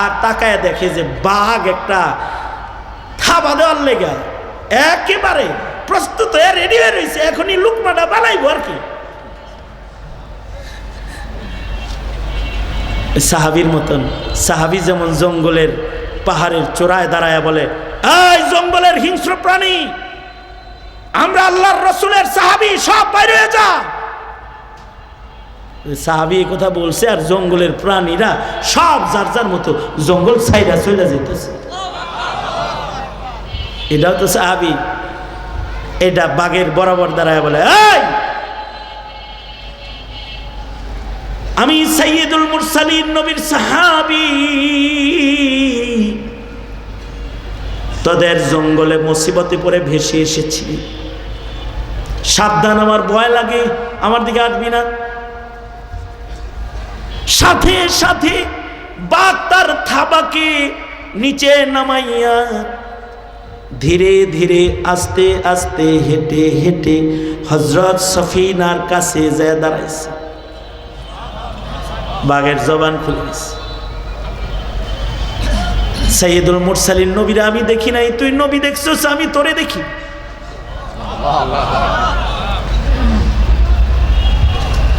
আর তাকায় দেখে যে বাঘ একটা থাবা দেওয়ার লেগা একেবারে প্রস্তুত হয়ে রেডি হয়ে রয়েছে, এখনই লুকমাটা বানাইবো আর কি। সাহাবীর মতন, সাহাবী যেমন জঙ্গলের পাহাড়ের চূড়ায় দাঁড়ায় বলে, এই জঙ্গলের হিংস্র প্রাণী, আমরা আল্লাহর রসুলের সাহাবী, সব বাইরে হয়ে যা। সাহাবী এই কথা বলছে আর জঙ্গলের প্রাণীরা সব যার যার মতো জঙ্গল ছাইরা চলে যেতেছে। এটাও তো সাহাবী। এটা বাঘের বরাবর দাঁড়ায় বলে, এই আমি সাইয়্যিদুল মুরসালিন নবীর সাহাবী, তোদের জঙ্গলে মুসিবতে পড়ে ভেসে এসেছি, সাবধান, আমার ভয় লাগে, আমার দিকে আসবি না। সাথে সাথে বাঘ তার থাবাকে নিচে নামাইয়া ধীরে ধীরে আস্তে আস্তে হেঁটে হেঁটে হযরত সফিনার কাছে যায় দাঁড়াইছে। বাঘের জবান খুলে গেছে। সাইয়্যিদুল মুরসালিন নবীরা আমি দেখি নাই, তুই নবী দেখছস, আমি তোরে দেখি।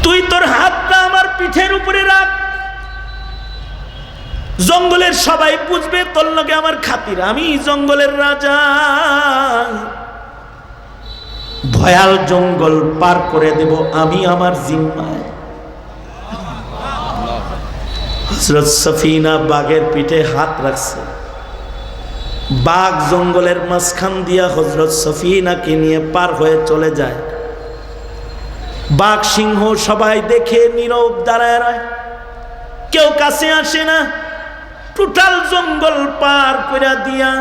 তুই তোর হাতটা আমার পিঠের উপরে রাখ, জঙ্গলের সবাই বুঝবে তোর লগে আমার খাতির, আমি জঙ্গলের রাজা। ভয়াল জঙ্গল পার করে দেব আমি আমার জিম্মায়। হযরত সফিনা বাঘের পিঠে হাত রাখছে। বাঘ জঙ্গলের মাঝখান দিয়া হযরত সফিনাকে নিয়ে পার হয়ে চলে যায়। বাঘ সিংহ সবাই দেখে নীরব দাঁড়ায় রয়, কেউ কাছে আসে না। টোটাল জঙ্গল পার করে দিয়া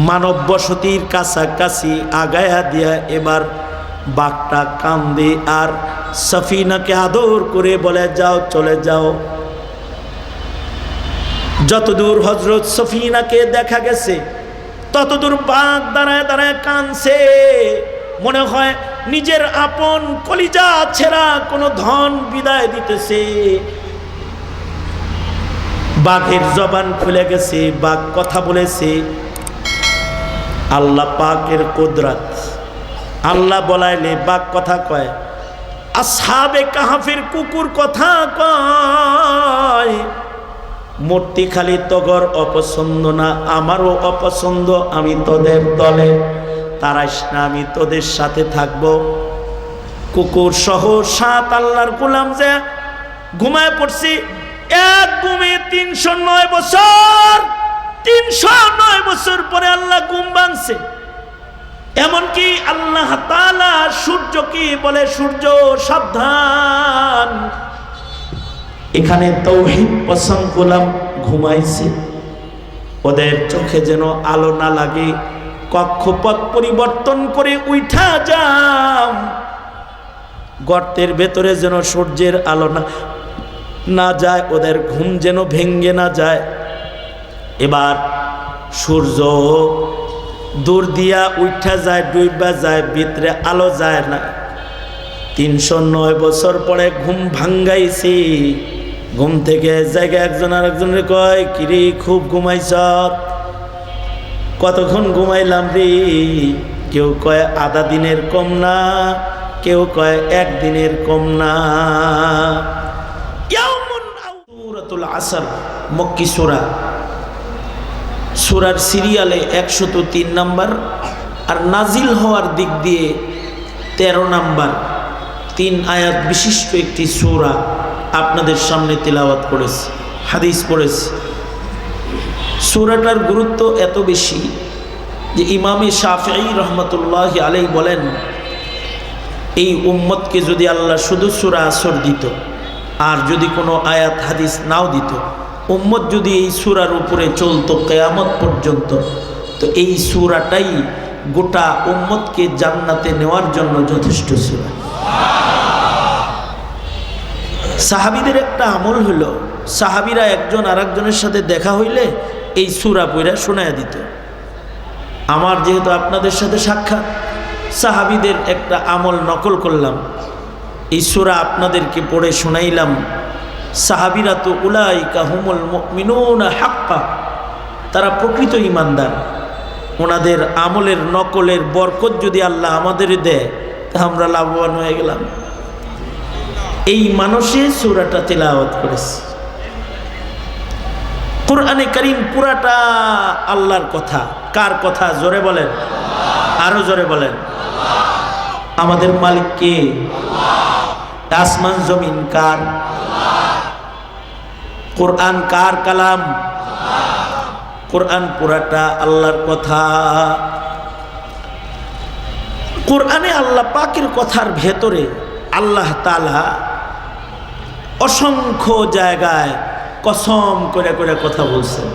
মানব বসতির কাছাকাছি আগায়া দিয়া এবার বাঘটা কান্দে আর সফিনাকে আদর করে বলে, যাও, চলে যাও। যতদূর হযরত সফিনাকে দেখা গেছে ততদূর বাঘ দাঁড়ায় দাঁড়ায় কাঁদছে, মনে হয় নিজের আপন কলিজা ছেঁড়া কোনো ধন বিদায় দিতেছে। বাঘের জবান খুলে গেছে, বাঘ কথা বলেছে। আল্লাহ পাকের কুদরত, আল্লাহ বলাইলে বাঘ কথা কয়। আসহাবে কাহাফের কুকুর কথা কয়, মূর্তি খালি তগর অপছন্দ না, আমারও অপছন্দ, আমি তোদের দলে, তারাইস না, আমি তোদের সাথে থাকব। কুকুর সহ 7 আল্লাহর গোলাম যে ঘুমায় পড়ছি, এক ঘুমে 309 বছর, 309 বছর পরে আল্লাহ ঘুম ভাঙছে। এমনকি আল্লাহ তাআলা সূর্যকে বলে, সূর্য সাবধান, এখানে তৌহিদ পছন্দ গোলাম ঘুমাইছে, ওদের চোখে যেন আলো না লাগে, কক্ষপথ পরিবর্তন করে উঠা যাও, গর্তের ভেতরে যেন সূর্যের আলো না যায়, ওদের ঘুম যেন ভেঙ্গে না যায়। এবার সূর্য দূর দিয়া উঠা যায়, ডুইবা যায়, ভিতরে আলো যায় না। 309 বছর পরে ঘুম ভাঙ্গাইছি। ঘুম থেকে জায়গায় একজন আরেকজনের কয়, কিরে খুব ঘুমাইছ, কতক্ষণ ঘুমাইলাম রে? কেউ কয় আধা দিনের কম না, কেউ কয় 1 দিনের কম না। সূরাতুল আসর মক্কি সূরা, সূরার সিরিয়ালে 103 নাম্বার আর নাজিল হওয়ার দিক দিয়ে 13 নাম্বার, 3 আয়াত বিশিষ্ট একটি সূরা আপনাদের সামনে তিলাওয়াত করেছি, হাদিস পড়েছি। সূরাটার গুরুত্ব এত বেশি যে ইমামে শাফিঈ রহমতুল্লাহ আলাইহি বলেন, এই উম্মতকে যদি আল্লাহ শুধু সূরা আসর দিত আর যদি কোনো আয়াত হাদিস নাও দিত, উম্মত যদি এই সূরার উপরে চলতো কিয়ামত পর্যন্ত, তো এই সূরাটাই গোটা উম্মতকে জান্নাতে নেওয়ার জন্য যথেষ্ট সূরা। সাহাবীদের একটা আমল হলো, সাহাবীরা একজন আরেকজনের সাথে দেখা হইলে এই সূরা পড়া শোনায়া দিত। আমার যেহেতু আপনাদের সাথে সাক্ষাৎ, সাহাবীদের একটা আমল নকল করলাম, এই সূরা আপনাদেরকে পড়ে শোনাইলাম। সাহাবীরা তো উলাইকা হুমুল মুমিনুনা হাক্কা, তারা প্রকৃত ঈমানদার। ওনাদের আমলের নকলের বরকত যদি আল্লাহ আমাদের দেয় তা আমরা লাভবান হয়ে গেলাম। এই মানুষে সূরাটা তিলাওয়াত করেছে। কুরআনে কারীম পুরাটা আল্লাহর কথা। কার কথা? জোরে বলেন, আরো জোরে বলেন। আমাদের মালিক কে? আসমান জমিন কার? কুরআন কার কালাম? কুরআন পুরাটা আল্লাহর কথা। কুরআনে আল্লাহ পাকের কথার ভেতরে আল্লাহ তাআলা অসংখ্য জায়গায় কসম করে করে কথা বলছেন।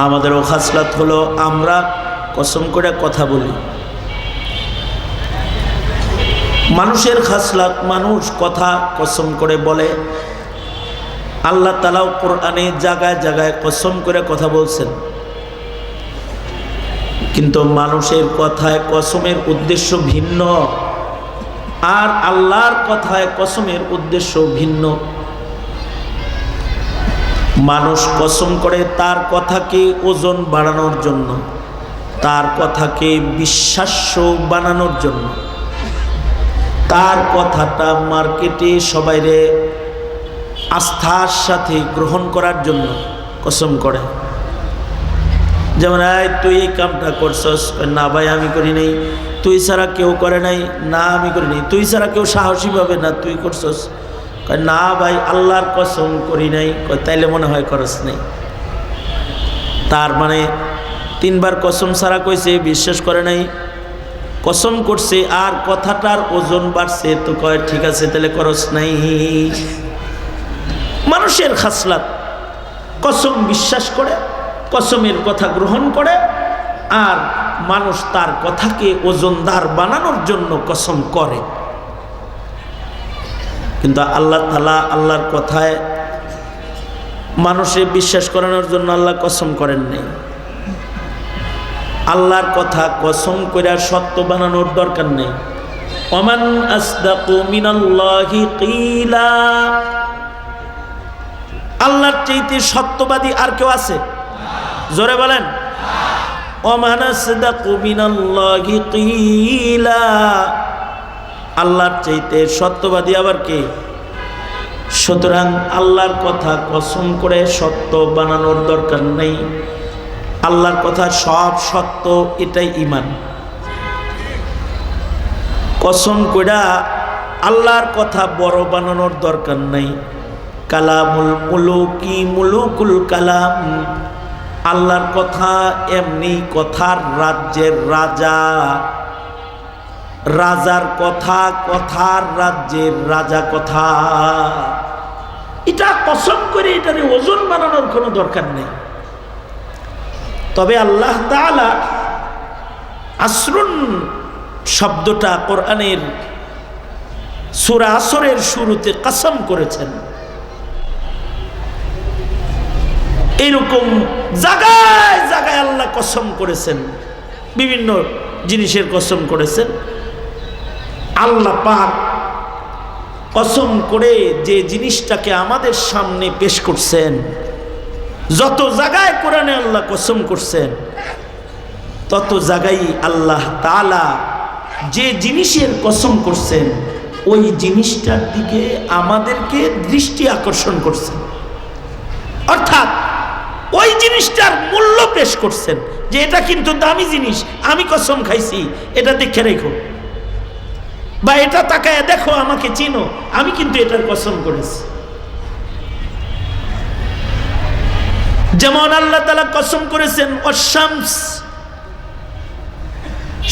আমাদেরও খাসলাত হলো আমরা কসম করে কথা বলি। মানুষের খাসলাত, মানুষ কথা কসম করে বলে। আল্লাহ তাআলাও কোরআনে জায়গায় জায়গায় কসম করে কথা বলছেন, কিন্তু মানুষের কথায় কসমের উদ্দেশ্য ভিন্ন, আর আল্লাহর কথায় কসমের উদ্দেশ্য ভিন্ন। মানুষ কসম করে তার কথাকে ওজন বাড়ানোর জন্য, তার কথাকে বিশ্বাস্য বানানোর জন্য, তার কথাটা মার্কেটে সবাইরে আস্থার সাথে গ্রহণ করার জন্য কসম করে। যেমন তুই এই কামটা করছস, না ভাই আমি করি নাই। তুই ছাড়া কেউ করে নাই, না আমি করি নাই। তুই ছাড়া কেউ সাহসী পাবে না, তুই করছস, না ভাই আল্লাহর কসম করি নাই। তাইলে মনে হয় করস নাই। তার মানে 3 বার কসম ছাড়া কইছে, বিশ্বাস করে নাই, কসম করছে, আর কথাটার ওজন বাড়ছে, তো কয় ঠিক আছে তাহলে করস নাই। মানুষের খাসলাত কসম বিশ্বাস করে, কসমের কথা গ্রহণ করে, আর মানুষ তার কথাকে ওজনদার বানানোর জন্য কসম করে। কিন্তু আল্লাহ তাআলা আল্লাহর কথায় মানুষের বিশ্বাস করানোর জন্য আল্লাহ কসম করেন নাই। আল্লাহর কথা কসম করে সত্য বানানোর দরকার নেই। ওমান আসদাকু মিনাল্লাহি কিলা, আল্লাহর চাইতে সত্যবাদী আর কেউ আছে? জোরে বলেন। ওমান আসদাকু মিনাল্লাহি কিলা, আল্লাহর চাইতে সত্যবাদী আবার কে? সুতরাং আল্লাহর কথা কসম করে সত্য বানানোর দরকার নেই। আল্লাহর কথা সব সত্য, এটাই ঈমান। কসম কইরা আল্লাহর কথা বড় বানানোর দরকার নাই। কালামুল মুলুকি মুলুকুল কালাম, আল্লাহর কথা এমনি কথার রাজ্যের রাজা, রাজার কথা কথার রাজ্যের রাজা কথা। এটা কসম করে এটারে ওজন বানানোর কোনো দরকার নেই। তবে আল্লাহ তাআলা আসরুন শব্দটা কোরআনের সূরা আসরের শুরুতে কসম করেছেন। এরকম জায়গায় জায়গায় আল্লাহ কসম করেছেন, বিভিন্ন জিনিসের কসম করেছেন। আল্লাহ পাক কসম করে যে জিনিসটাকে আমাদের সামনে পেশ করছেন, যত জায়গায় কোরআনে আল্লাহ কসম করছেন, তত জায়গায় আল্লাহ তাআলা যে জিনিসের কসম করছেন ওই জিনিসটার দিকে আমাদেরকে দৃষ্টি আকর্ষণ করছেন। অর্থাৎ ওই জিনিসটার মূল্য পেশ করছেন যে এটা কিন্তু দামি জিনিস, আমি কসম খাইছি, এটা দেখে রেখো, বা এটা তাকায় দেখো, আমাকে চিনো, আমি কিন্তু এটার কসম করেছি। যেমন আল্লাহ তাআলা কসম করেছেন অশামস,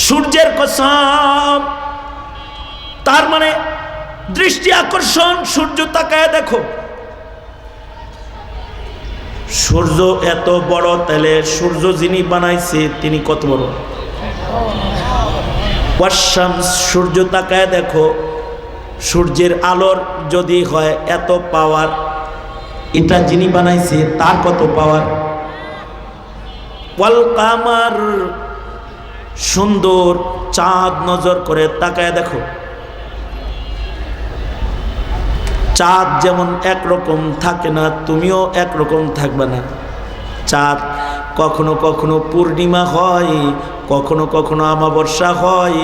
সূর্যের কসম। তার মানে দৃষ্টি আকর্ষণ, সূর্য তাকায় দেখো। সূর্য এত বড়, তাহলে সূর্য যিনি বানাইছে তিনি কত বড়? ওয়াশামস, সূর্য তাকায় দেখো। সূর্যের আলোর যদি হয় এত পাওয়ার, এটা যিনি বানাইছে তার কত পাওয়ার? ওয়াল কামার, সুন্দর চাঁদ নজর করে তাকায় দেখো। চাঁদ যেমন একরকম থাকে না, তুমিও একরকম থাকবে না। চাঁদ কখনো কখনো পূর্ণিমা হয়, কখনো কখনো অমাবস্যা হয়,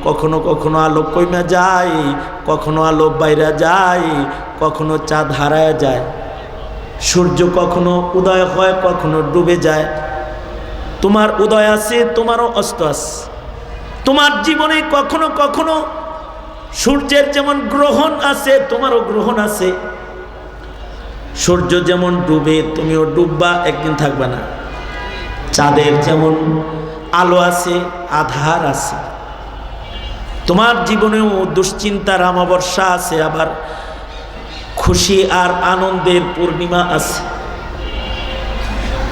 কখনো কখনো আলো কইমা যায়, কখনো আলো বাইরা যায়, কখনো চাঁদ হারায় যায়। সূর্য কখনো উদয় হয়, কখনো ডুবে যায়। তোমার উদয় আছে, তোমারও অস্ত আছে। তোমার জীবনে কখনো কখনো সূর্যের যেমন গ্রহণ আছে, তোমারও গ্রহণ আছে। সূর্য যেমন ডুবে, তুমিও ডুববা, একদিন থাকবে না। চাঁদের যেমন আলো আছে, আধার আছে। তোমার জীবনেও দুশ্চিন্তার অমাবস্যা আছে, আবার খুশি আর আনন্দের পূর্ণিমা আছে।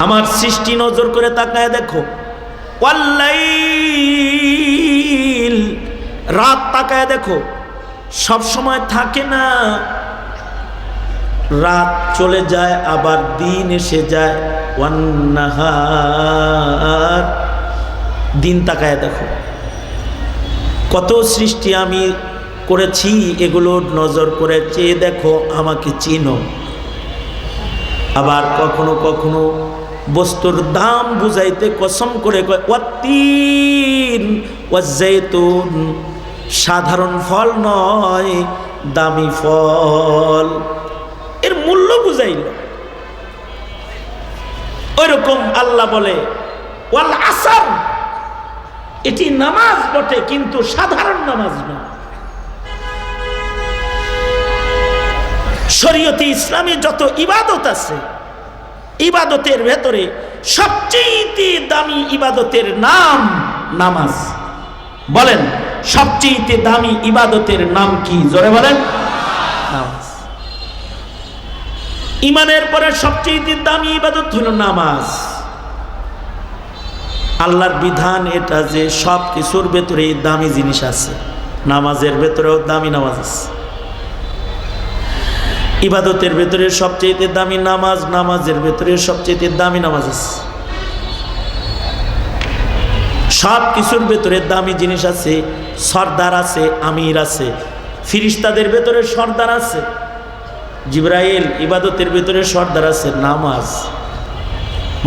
আমার সৃষ্টি নজর করে তাকায় দেখো। ওয়াল্লাইল, রাত তাকায় দেখো, সব সময় থাকে না। রাত চলে যায়, আবার দিন এসে যায়। ওয়ান্নাহার, দিন তাকায় দেখো। কত সৃষ্টি আমি করেছি, এগুলো নজর করে চেয়ে দেখো, আমাকে চিনো। আবার কখনো কখনো বস্তুর দাম বুঝাইতে কসম করে কয় ওয়াত্তিন ওয়াজ্জাইতুন, সাধারণ ফল নয়, দামি ফল, এর মূল্য বুঝাইল। ওইরকম আল্লাহ বলে ওয়াল আসর, এটি নামাজ বটে কিন্তু সাধারণ নামাজ না। শরীয়তে ইসলামে যত ইবাদত আছে, ইবাদতের ভেতরে সবচেয়ে দামি ইবাদতের নাম নামাজ। বলেন, সবচেয়ে দামি ইবাদতের নাম কি? জোরে বলেন, নামাজ। ইমানের পরে সবচেয়ে দামি ইবাদত হলো নামাজ। আল্লাহর বিধান এটা যে সব কিছুর ভেতরে দামি জিনিস আছে, নামাজের ভেতরেও দামি নামাজ আছে। ইবাদতের ভেতরে সবচেয়ে দামি নামাজ, নামাজের ভেতরে সবচেয়ে দামি নামাজ আছে। সব কিছুর ভেতরে দামি জিনিস আছে, সর্দার আছে, আমির আছে। ফিরিস্তাদের ভেতরে সর্দার আছে, জিবরাইল। ইবাদতের ভেতরে সর্দার আছে, নামাজ।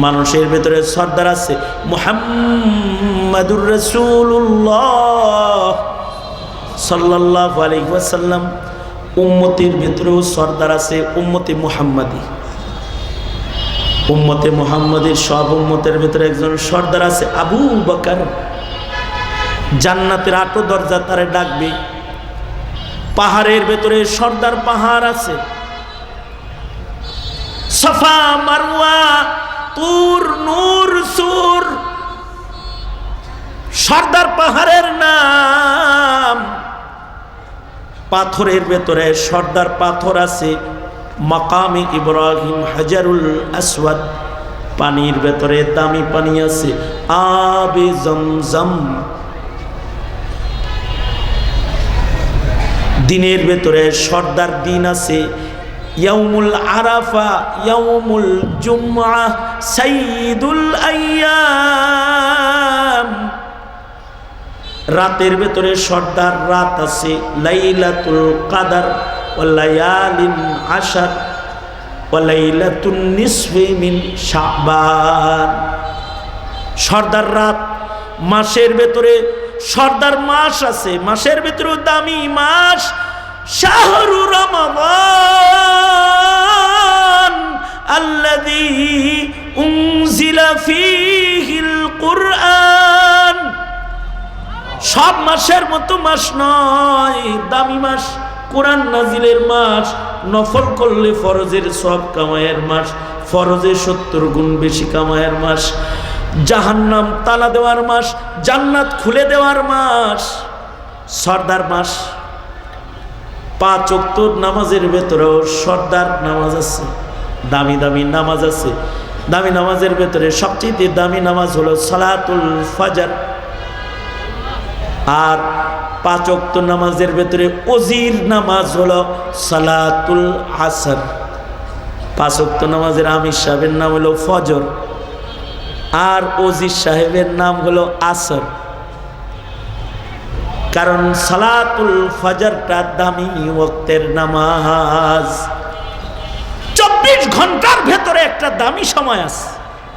মানুষের ভেতরে সর্দার আছে, মুহাম্মাদুর রাসূলুল্লাহ সাল্লাল্লাহু আলাইহি ওয়াসাল্লাম। উম্মতের ভেতরেও সর্দার আছে, উম্মতে মুহাম্মাদি। উম্মতে মুহাম্মাদের সব উম্মতের ভেতরে একজন সর্দার আছে, আবু বকর। জান্নাতের 8 দরজা তারে ডাকবে। পাহাড়ের ভেতরে সর্দার পাহাড় আছে, সাফা মারওয়া তুর নূর সুর, সর্দার পাহাড়ের নাম। পাথরের ভেতরে সর্দার পাথর আছে, মাকামে ইব্রাহিম, হাজারুল আসওয়াদ। পানির ভেতরে দামি পানি আছে, আবে জমজম। দিনের ভেতরে সর্দার দিন আছে, ইয়াউমুল আরাফা, ইয়াউমুল জুমআ, সাইয়্যিদুল আইয়াম। রাতের ভেতরে সর্দার রাত আছে, লাইলাতুল কাদার ওয়া লায়ালিন আশর ওয়া লাইলাতুন নিসফি মিন শাবান। সর্দার রাত। মাসের ভেতরে সর্দার মাস আছে, মাসের ভেতরে দামি মাস শাহরু রমাদান আল্লাযী উনজিলা ফীহিল কুরআন। সব মাসের মতো মাস নয়, দামি মাস, কোরআন নাজিলের মাস, নফল করলে ফরজের সব কামায়ের মাস, ফরজে 70 গুণ বেশি কামায়ের মাস, জাহান্নাম তালা দেওয়ার মাস, জান্নাত খুলে দেওয়ার মাস, সর্দার মাস। 5 ওয়াক্ত নামাজের ভেতরেও সর্দার নামাজ আছে, দামি দামি নামাজ আছে। দামি নামাজের ভেতরে সবচেয়ে দামি নামাজ হলো সালাতুল ফাজর। আর 5 ওয়াক্ত নামাজের ভেতরে ওজির নামাজ হলো সালাতুল আসর। 5 ওয়াক্ত নামাজের আমির সাহেবের নাম হলো ফজর, আর ওজির সাহেবের নাম হলো আসর। কারণ সালাতুল ফজরটা দামি ওয়াক্তের নামাজ। 24 ঘন্টার ভেতরে একটা দামি সময় আছে।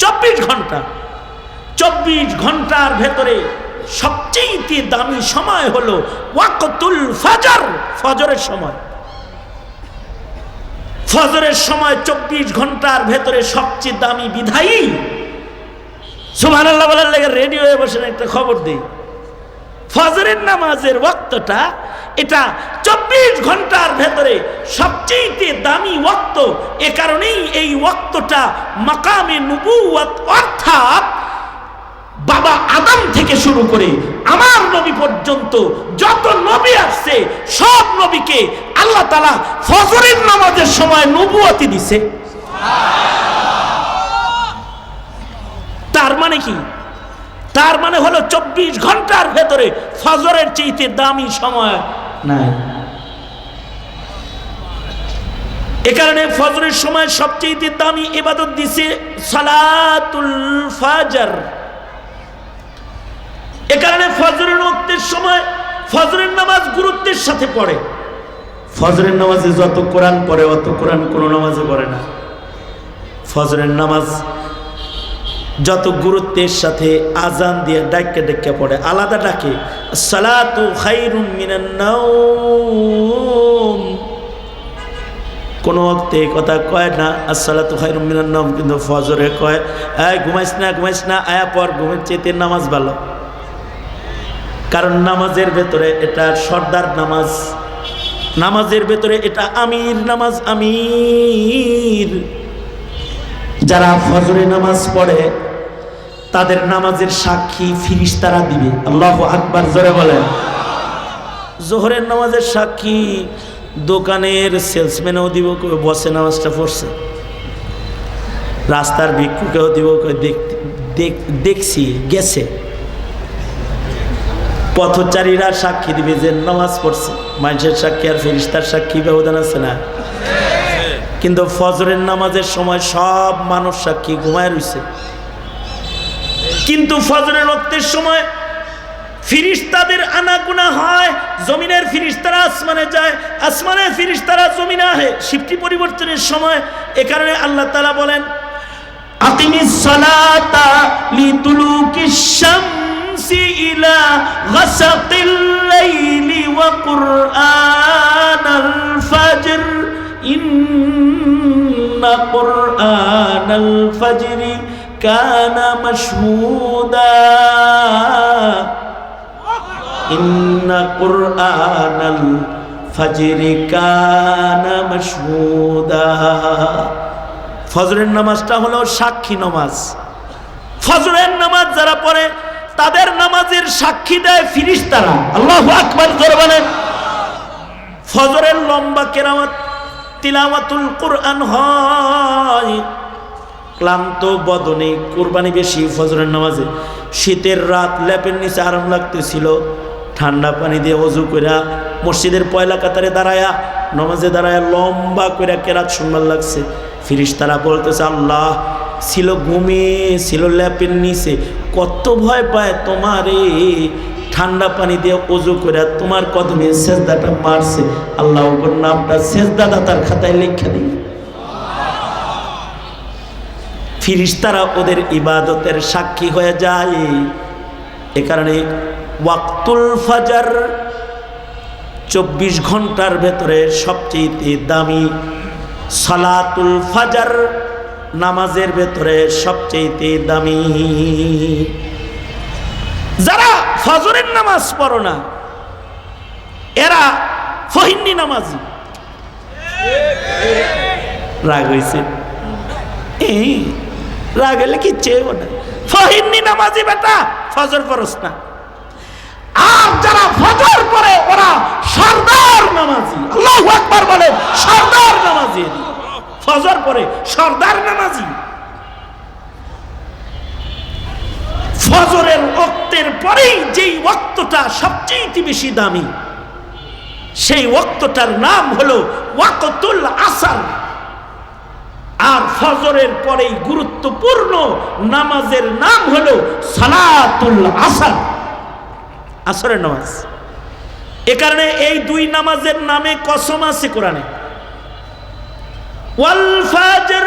24 ঘন্টার ভেতরে সবচেয়ে দামি সময় হলো ওয়াক্তুল ফজর, ফজরের সময়। ফজরের সময় 24 ঘন্টার ভেতরে সবচেয়ে দামি বিধায়ী। সুবহানাল্লাহ বলার লেগে রেডি হয়ে বসেন, একটা খবর দেই। ফজরের নামাজের ওয়াক্তটা এটা 24 ঘন্টার ভেতরে সবচেয়ে দামি ওয়াক্ত। এ কারণেই এই ওয়াক্তটা মাকামে নবুয়ত, অর্থাৎ বাবা আদম থেকে শুরু করে আমার নবী পর্যন্ত যত নবী আসছে সব নবীকে আল্লাহ তাআলা ফজরের নামাজের সময় নবুয়তি দিছে। তার মানে কি? তার মানে হলো 24 ঘন্টার ভেতরে ফজরের চাইতে দামি সময় নাই। এ কারণে ফজরের সময় সবচেয়ে দামি ইবাদত দিছে সালাতুল ফজর। এ কারণে ফজরের ওয়াক্তের সময় ফজরের নামাজ গুরুত্বের সাথে পড়ে। ফজরের নামাজে যত কোরআন পড়ে অত কোরআন কোনো নামাজে পড়ে না। ফজরের নামাজ যত গুরুত্বের সাথে আজান দিয়ে ডাক্কে ডাক্কে পড়ে, আলাদা ডাকে সালাতু খায়রুম মিনান নাওম। কোন ওয়াক্তে কথা কয় না আসসালাতু খায়রুম মিনান নাওম, কিন্তু ফজরে কয় এই ঘুমাইস না আয়া পর, ঘুমের চেয়ে নামাজ ভালো। কারণ নামাজের ভেতরে এটা সর্দার নামাজ, নামাজের ভেতরে এটা আমির নামাজ। আমির যারা ফজরে নামাজ পড়ে তাদের নামাজের সাক্ষী ফিরিস্তারা দিবে। আল্লাহু আকবার, জোরে বলেন। জোহরের নামাজের সাক্ষী দোকানের সেলসম্যানও দিব, বসে নামাজটা পড়ছে। রাস্তার ভিক্ষুকেও দিব, দেখছি গেছে। পথচারীরা সাক্ষী দিবে যে নামাজ পড়ছে। মানুষের সাক্ষী আর ফেরেশতার সাক্ষী ব্যবধান আছে না? কিন্তু ফজরের নামাজের সময় সব মানুষ সাক্ষী, ঘুমায় রইছে। কিন্তু ফজরের ওয়াক্তের সময় ফিরিস্তাদের আনাগোনা হয়। জমিনের ফিরিস্তারা আসমানে যায়, আসমানের ফিরিস্তারা জমিনে আসে শিফটি পরিবর্তনের সময়। এ কারণে আল্লাহ তাআলা বলেন আকিমিস সালাতা লিতুলুকিশ শামসি ইলা গাসাকিল লাইলি ওয়া কুরআনাল ফাজর ইন্না কুরআনাল ফাজরি কানা মাশহুদা। ইন্না কুরআনাল ফাজরি কানা মাশহুদা। ফজরের নামাজটা হলো সাক্ষী নামাজ। ফজরের নামাজ যারা পড়ে তাদের নামাজের সাক্ষী দেয় ফিরিস্তারা। আল্লাহু আকবার, জোরে বলেন। ফজরের লম্বা কেরামত তিলাওয়াতুল কুরআন হয়। ক্লান্ত বদনে কুরবানি বেশি ফজরের নামাজে। শীতের রাত, ল্যাপের নিচে আরাম লাগতেছিল, ঠান্ডা পানি দিয়ে ওযু কইরা মসজিদের পয়লা কাতারে দাঁড়ায়া নামাজে দাঁড়ায়া লম্বা কইরা কেরাত শুনবার লাগছে। ফিরিস্তারা বলতেছে আল্লাহ ছিল ঘুমিয়ে, ছিল ল্যাপের নিচে, কত ভয় পায় তোমারে। ঠান্ডা পানি দিয়ে ওযু কইরা তোমার কদমে সেজদাটা মারছে। আল্লাহ ওর নামটা সেজদাদাতার খাতায় লেখা দিই। ফিরিস্তারা ওদের ইবাদতের সাক্ষী হয়ে যায়। এ কারণে ওয়াক্তুল ফজর 24 ঘন্টার ভেতরে সবচেয়ে দামি। সালাতুল ফজর নামাজের ভেতরে সবচেয়ে দামি। যারা ফজরের নামাজ পড়ো না এরা ফহিন্নি নামাজি। রাগ হয়েছে? রাগ হলে কি চেয়েও না। ফহিন্নি নামাজি বেটা, ফজর পড়স না। আর যারা ফজর পড়ে ওরা সরদার নামাজি। আল্লাহু আকবার বলেন। সরদার নামাজি, ফজর পড়ে সরদার নামাজি। ফজরের ওয়াক্তের পরেই যেই ওয়াক্তটা সবচেয়ে বেশি দামি, সেই ওয়াক্তটার নাম হলো ওয়াক্তুল আসর। আর ফজরের পরেই গুরুত্বপূর্ণ নামাজের নাম হলো সালাতুল আসর, আসরের নামাজ। এ কারণে এই দুই নামাজের নামে কসম আছে কোরআনে। ওয়াল ফাজর,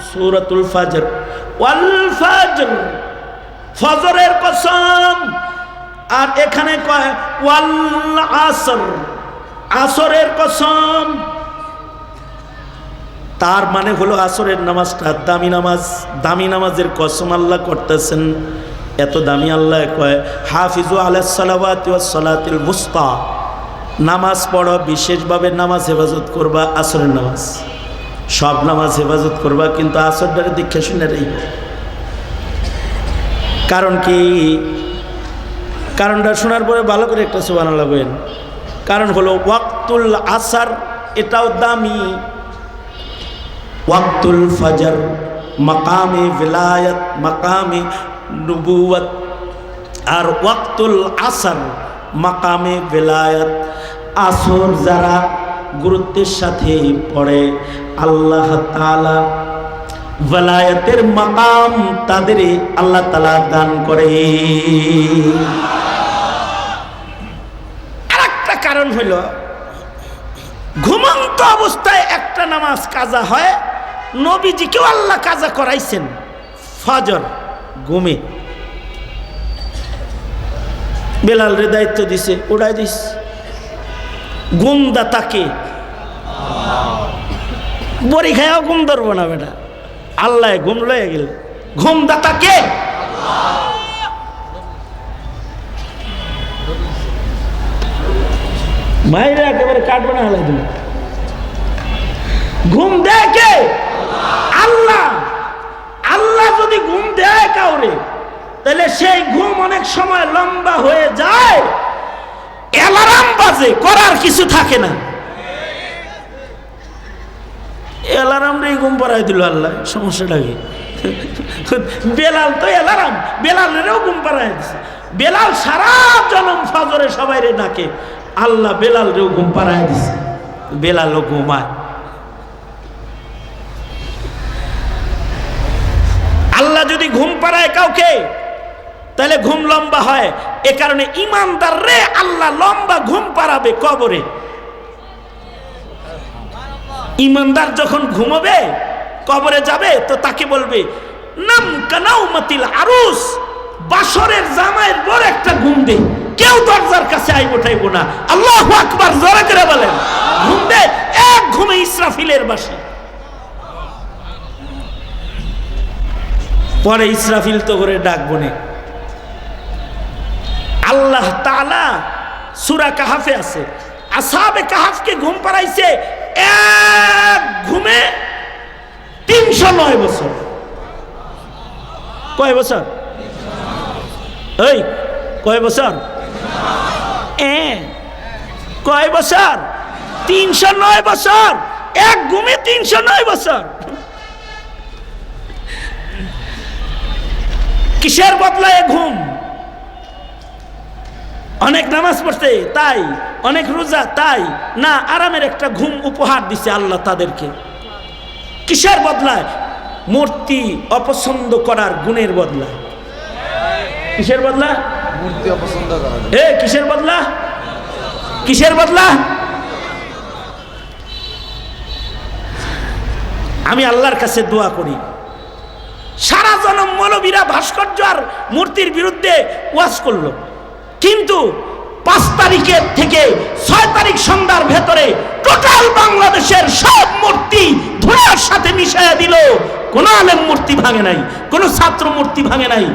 সূরাতুল ফাজর, ওয়াল ফাজর, ফজরের কসম। আর এখানে কয় ওয়াল আসর, আসরের কসম। তার মানে হলো আসরের নামাজটা দামি নামাজ, দামি নামাজের কসম আল্লাহ করতেছেন। এত দামি আল্লাহ কয় হাফিজু আলাস সালাওয়াতি ওয়াস সালাতিল মুস্তা, নামাজ পড়ো, বিশেষভাবে নামাজ হেফাজত করবা, আসরের নামাজ। সব নামাজ হেফাজত করবা, কিন্তু আসরটারে দীক্ষা শুনে নেই। কারণ কি? কারণটা শোনার পরে ভালো করে একটা সুবহানাল্লাহ বলেন। কারণ হলো ওয়াক্তুল আসর, এটাও দামি। ওয়াক্তুল ফজর মাকামে ভিলায়াত, মাকামে নবুয়ত। আর ওয়াক্তুল আসর মাকামে ভিলায়াত। আসর যারা গুরুত্বের সাথে পড়ে, আল্লাহ তাআলা ভিলায়াতের মাকাম তাদের আল্লাহ তাআলা দান করে। আরেকটা কারণ হলো ঘুমন্ত অবস্থায় একটা নামাজ কাজা হয়, নবীজিকেও আল্লাহ কাজা করাইছেন ফজর ঘুমে। বেলাল রে দায়িত্ব দিছে, উড়াই দিস। ঘুমদাতাকে বড়ি খায়াও ঘুম ধরবো না বেটা, আল্লাহ ঘুম লয়ে গেল। ঘুমদাতাকে মাইরা একেবারে কাটবে না, হালাই দিল। ঘুম দেয় কে? আল্লাহ। আল্লাহ যদি ঘুম দেয় কাউরে, তাহলে সেই ঘুম অনেক সময় লম্বা হয়ে যায়, অ্যালার্ম বাজে, করার কিছু থাকে না। অ্যালার্ম রে ঘুম পাড়াই দিল আল্লাহ, সমস্যাটা কি? বেলাল তো অ্যালার্ম, বেলালেরও ঘুম পাড়াই দিছে। বেলাল সারা জনম ফজরে সবাই রে ডাকে, আল্লাহ বেলাল রেও ঘুম পাড়াই দিছে, বেলালও ঘুমায়। আল্লাহ যদি ঘুম পাড়ায় কাউকে, তাহলে ঘুম লম্বা হয়। এ কারণে ইমানদার রে আল্লাহ লম্বা ঘুম পাড়াবে কবরে। ইমানদার যখন ঘুমাবে, কবরে যাবে, তো তাকে বলবে নাম কানাউমাতিল আরুস, বাসরের জামাইয়ের বড় একটা ঘুম দে, কেউ দরজার কাছে আইব ঠাইব না। আল্লাহু আকবার, জোরে করে বলেন। ঘুম দে, এক ঘুমে ইসরাফিলের বাসি। পরে ইসরাফিল তো করে ডাকবো না। আল্লাহ তাআলা সূরা কাহাফে আছে, আসহাবে কাহাফকে ঘুম পাড়াইছে এক ঘুমে 309 বছর। কয় বছর? এই কয় বছর? কয় বছর? 309 বছর। এক ঘুমে 309 বছর। কিসের বদলায় ঘুম? অনেক নামাজ পড়তে তাই, অনেক রোজা তাই না, আরামের একটা ঘুম উপহার দিছে আল্লাহ তাদেরকে। কিসের বদলায়? মূর্তি অপছন্দ করার গুণের বদলা। কিসের বদলা? মূর্তি অপছন্দ করা। কিসের বদলা? কিসের বদলা? আমি আল্লাহর কাছে দোয়া করি, সারা জনম মৌলবীরা ভাস্কর্য আর মূর্তির বিরুদ্ধে ওয়াজ করলো, কিন্তু 5 তারিখের থেকে 6 তারিখ সন্ধ্যার ভেতরে টোটাল বাংলাদেশের সব মূর্তি ধুলার সাথে মিশাইয়া দিল। কোন আলেম মূর্তি ভাঙে নাই, কোন ছাত্র মূর্তি ভাঙে নাই,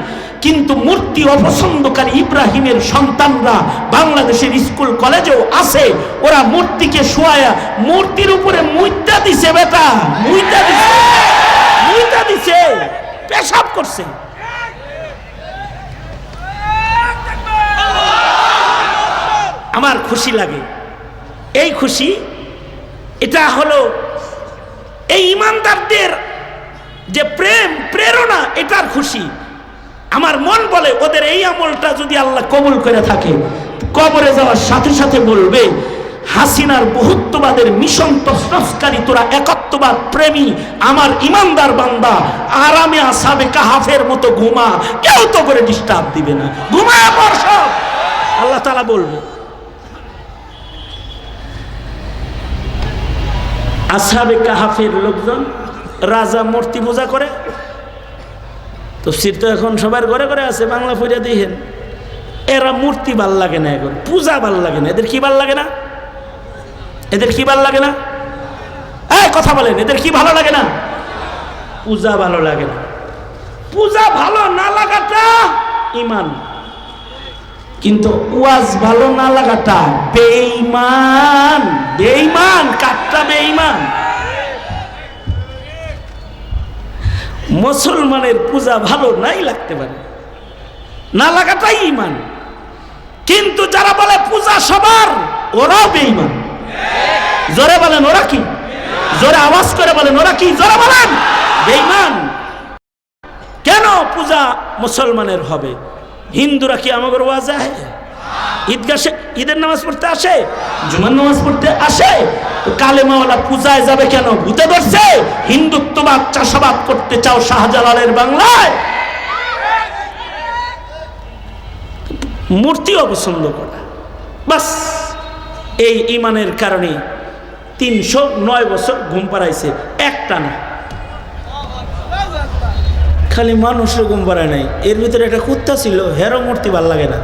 কিন্তু মূর্তি অপছন্দকারী ইব্রাহিমের সন্তানরা বাংলাদেশের স্কুল কলেজেও আছে। ওরা মূর্তিকে শোয়ায়া মূর্তির উপরে মুইতা দিছে, বেটা মুইতা দিছে, মুইতা দিছে, পেশাব করছে। আমার খুশি লাগে, এই খুশি এটা হলো এই ইমানদারদের যে প্রেম প্রেরণা, এটার খুশি। আমার মন বলে ওদের এই আমলটা যদি আল্লাহ কবুল করে থাকে, কবরে যাওয়ার সাথে সাথে বলবে হাসিনার বহুত্ববাদের মিশন তসনসকারী তোরা একত্ববাদ প্রেমী আমার ইমানদার বান্দা, আরামে আসহাবে কাহাফের মতো ঘুমা, কেউ তো করে ডিস্টার্ব দিবে না, ঘুমায় পড় সব। আল্লাহ তাআলা বলবে আসহাবে কাহাফের লোকজন রাজা মূর্তি পূজা করে। তফসির তো এখন সবার ঘরে ঘরে আছে, বাংলা পড়ে দিয়েন। এরা মূর্তি ভাল লাগে না, এখন পূজা ভাল লাগে না। এদের কি ভাল লাগে না? এদের কি ভাল লাগে না? কথা বলেন, এদের কি ভালো লাগে না? পূজা ভালো লাগে না। পূজা ভালো না লাগাটা ঈমান, কিন্তু ওয়াজ ভালো না লাগাটা বেঈমান। বেঈমান কাটটা বেঈমান। মুসলমানের পূজা ভালো নাই লাগতে পারে, না লাগাটাই ঈমান। কিন্তু যারা বলে পূজা সবার, ওরাও বেঈমান। জোরে বলেন ওরা কি? জোরে আওয়াজ করে বলেন ওরা কি? জোরে বলেন বেঈমান। কেন পূজা মুসলমানের হবে? হিন্দুরা কি আমাদের ওয়াজে আসে? ঈদগাহে ঈদের নামাজ পড়তে আসে? জুমার নামাজ পড়তে আসে? তো কালেমাওয়ালা পূজায় যাবে কেন? ভূতে ধরছে? হিন্দুত্ববাদ চাষাবাদ করতে চাও শাহজালালের বাংলায়? মূর্তি অপছন্দ করা, বাস এই ঈমানের কারণে 309 বছর ঘুম পাড়াইছে একটা না। খালি মানুষের ঘুম পাড়ায় নাই, এর ভিতরে একটা কুত্তা ছিল, হেরো মূর্তি ভাল লাগে না।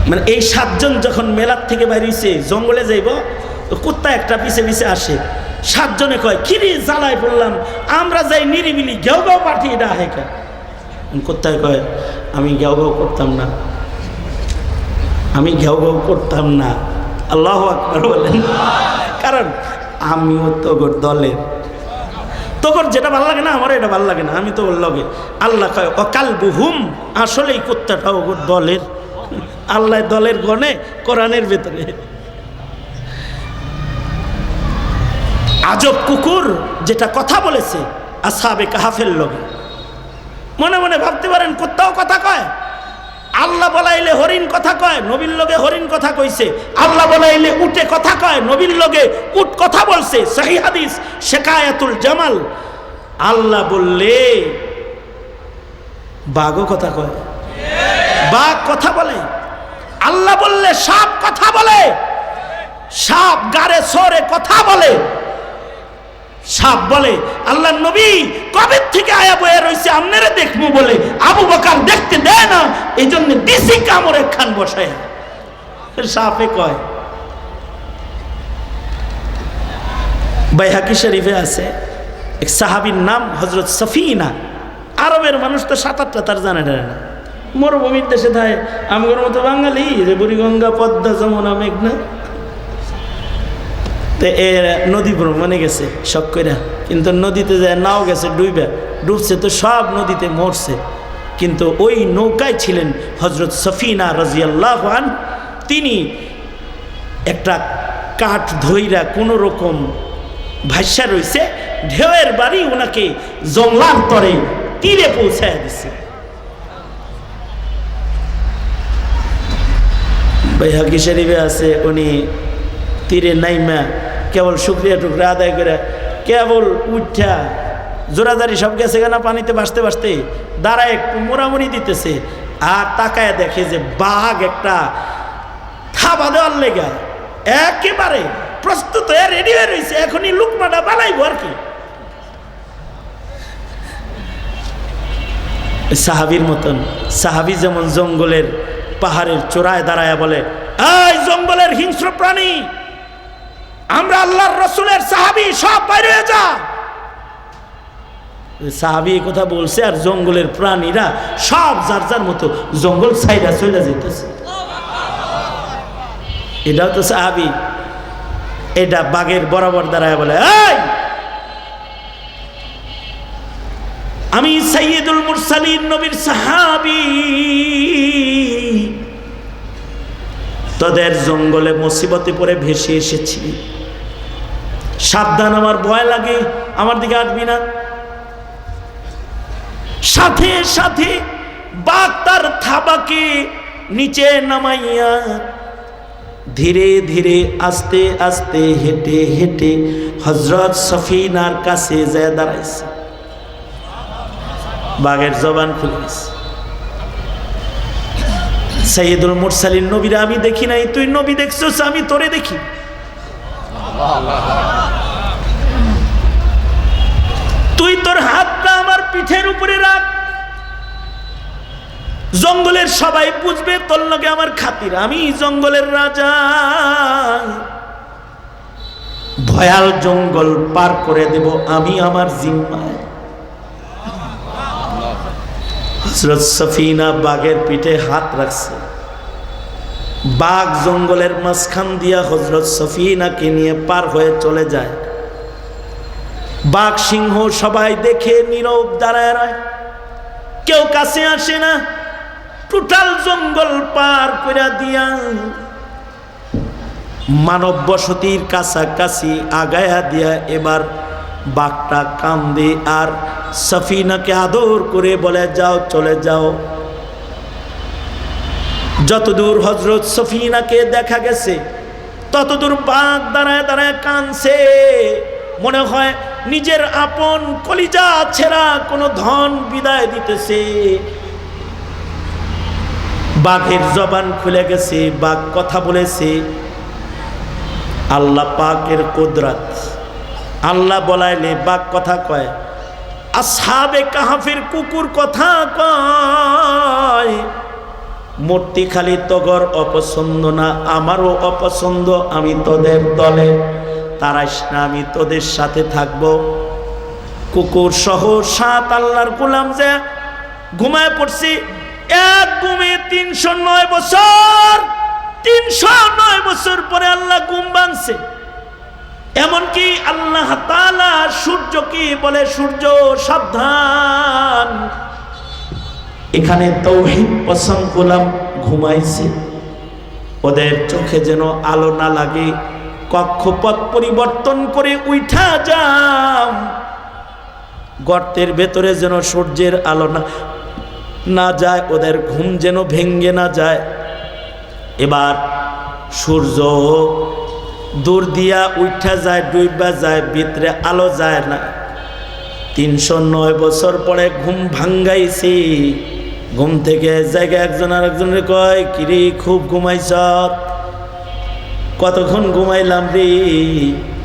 মানে এই 7 জন যখন মেলার থেকে বাইরেছে, জঙ্গলে যাইব, তো কুত্তা একটা পিছে পিছে আসে। 7 জনে কয়, কিরে জ্বালায় পড়লাম, আমরা যাই নিরিবিলি, ঘেউ ঘেউ পাঠিয়ে এটা হেঁকা। কুত্তায় কয়, আমি ঘেউ ঘেউ করতাম না, আমি ঘেউ ঘেউ করতাম না। আল্লাহু আকবার বলেন। কারণ আমিও তোর দলের, তোর যেটা ভালো লাগে না আমার এটা ভালো লাগে না, আমি তো ওর লগে। আল্লাহ কয় অকাল বুহুম, আসলেই কুত্তাটাও ওর দলের। আল্লাহ দলের গণে কোরআনের ভেতরে। আজব কুকুর যেটা কথা বলেছে আসহাবে কাহাফের লগে, মনে মনে ভাবতে পারেন কুত্তাও কথা কয়। আল্লাহ বলাইলে হরিণ কথা কয়, নবীর লগে হরিণ কথা কইছে। আল্লাহ বলাইলে উটে কথা কয়, নবীর লগে উট কথা বলছে। সহিহ হাদিস শিকায়াতুল জামাল। আল্লাহ বললে বাঘও কথা কয়, বাঘ কথা বলে। আল্লাহ বললে সাপ কথা বলে, সাপ গারে সরে কথা বলে। সাপ বলে আল্লাহ নবী কবে থেকে আয়া বয়ে রয়েছে আপনারা দেখবো বলে, আবু বকর দেখতে দেয় না, এই জন্য দিশি কামড়ে খান বসায়। সাপে কয়। বাইহাকি শরীফে আছে এক সাহাবীর নাম হযরত সফিনা। আরবের মানুষ তো 7-8টা তার জানে না, মরুভূমির দেশে থাকে। আমগর মতো বাঙালি যে বুড়িগঙ্গা পদ্মা যমুনা মেঘনা, তো এর নদী ভ্রমণে গেছে শখ কইরা, কিন্তু নদীতে যায় নাও গেছে ডুইবা, ডুবছে তো সব নদীতে মরছে। কিন্তু ওই নৌকায় ছিলেন হযরত সফিনা রাদিয়াল্লাহু আনহা। তিনি একটা কাঠ ধইরা কোনো রকম ভাষ্যা রয়েছে, ঢেউয়ের বাড়ি ওনাকে জংলার তরে তীরে পৌঁছায় দিছে। বাইহাকি শরীফে আছে উনি তীরে নাইমা কেবল শুকরিয়া টুকরা আদায় করে কেবল উঠা জোরাজারি সব গেছে কেনা পানিতে ভাসতে ভাসতে দাঁড়ায় একটু মোড়ামুড়ি দিতেছে, আর তাকায় দেখে যে বাঘ একটা থাবা দেওয়ার লেগা একেবারে প্রস্তুত হয়ে রেডি হয়ে রয়েছে, এখনই লুকমাটা বানাইব আর কি। সাহাবীর মতন, সাহাবী যেমন জঙ্গলের পাহাড়ের চূড়ায় দাঁড়ায় বলে, এই জঙ্গলের হিংস্র প্রাণী, আমরা আল্লাহর রাসূলের সাহাবী, সব বাইরে হয়ে যা। সাহাবী কথা বলছে আর জঙ্গলের প্রাণীরা সব যার যার মতো জঙ্গল ছাইরা চলে যেতেছে। এটাও তো সাহাবী। এটা বাঘের বরাবর দাঁড়ায় বলে, এই আমি সাইয়্যিদুল মুরসালিন নবীর সাহাবী, তোদের জঙ্গলে মুসিবতে পড়ে ভেসে এসেছি, সাবধান, আমার ভয় লাগে, আমার দিকে আসবি না। সাথে সাথে বাঘ তার থাবাকে নিচে নামাইয়া ধীরে ধীরে আস্তে আস্তে হেঁটে হেঁটে হযরত সফিনার কাছে যায় দাঁড়াইছে। বাঘের জবান খুলে গেছে, সাইয়্যিদুল মুরসালিন নবীরা আমি দেখি নাই, তুই নবী দেখছস, আমি তোরে দেখি। তুই তোর হাতটা আমার পিঠের উপরে রাখ, জঙ্গলের সবাই বুঝবে তোর লগে আমার খাতির, আমি জঙ্গলের রাজা। ভয়াল জঙ্গল পার করে দেব আমি আমার জিম্মায়। হযরত সফিনা বাঘের পিঠে হাত রাখছে, বাঘ জঙ্গলের মাঝখান দিয়া হযরত সফিনাকে নিয়ে পার হয়ে চলে যায়। বাঘ সিংহ সবাই দেখে নীরব দাঁড়ায় রয়, কেউ কাছে আসে না। টোটাল জঙ্গল পার করে দিয়া মানব বসতির কাছাকাছি আগায়া দিয়া এবার বাঘটা কান্দে আর সফিনাকে আদর করে বলে, যাও চলে যাও। যতদূর হযরত সফিনাকে দেখা গেছে ততদূর বাঘ দাঁড়ায় দাঁড়ায় কাঁদছে, মনে হয় নিজের আপন কলিজা ছেঁড়া কোনো ধন বিদায় দিতেছে। বাঘের জবান খুলে গেছে, বাঘ কথা বলেছে। আল্লাহ পাকের কুদরত, আল্লাহ বলাইলে বাঘ কথা কয়। আসহাবে কাহাফের কুকুর কথা কয়, মূর্তি খালি তগর অপছন্দ না, আমারও অপছন্দ। আমি তোদের দলে, তারাইস না, আমি তোদের সাথে থাকবো। কুকুর সহ 7 আল্লাহর গোলাম যে ঘুমায় পড়ছি, এক ঘুমে 309 বছর, 309 বছর পরে আল্লাহ ঘুম ভাঙছে। এমনকি আল্লাহ তাআলা সূর্যকে বলে, সূর্য সাবধান, এখানে তাওহীদ পছন্দ গোলাম ঘুমাইছে, ওদের চোখে যেন আলো না লাগে, কক্ষপথ পরিবর্তন করে উঠা যাও, গর্তের ভেতরে যেন সূর্যের আলো না যায়, ওদের ঘুম যেন ভেঙ্গে না যায়। এবার সূর্য দূর দিয়া উঠা যায়, ডুইবা যায়, ভিতরে আলো যায় না। 309 বছর পরে ঘুম ভাঙ্গাইছি। ঘুম থেকে জায়গায় একজন আর একজনের কয়, কিরে খুব ঘুমাইছ? কতক্ষণ ঘুমাইলাম রে?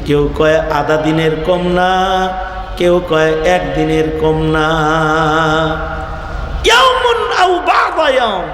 কেউ কয় আধা দিনের কম না, কেউ কয় 1 দিনের কম না। ইয়াউমুন আও বা'দা ইয়াউম,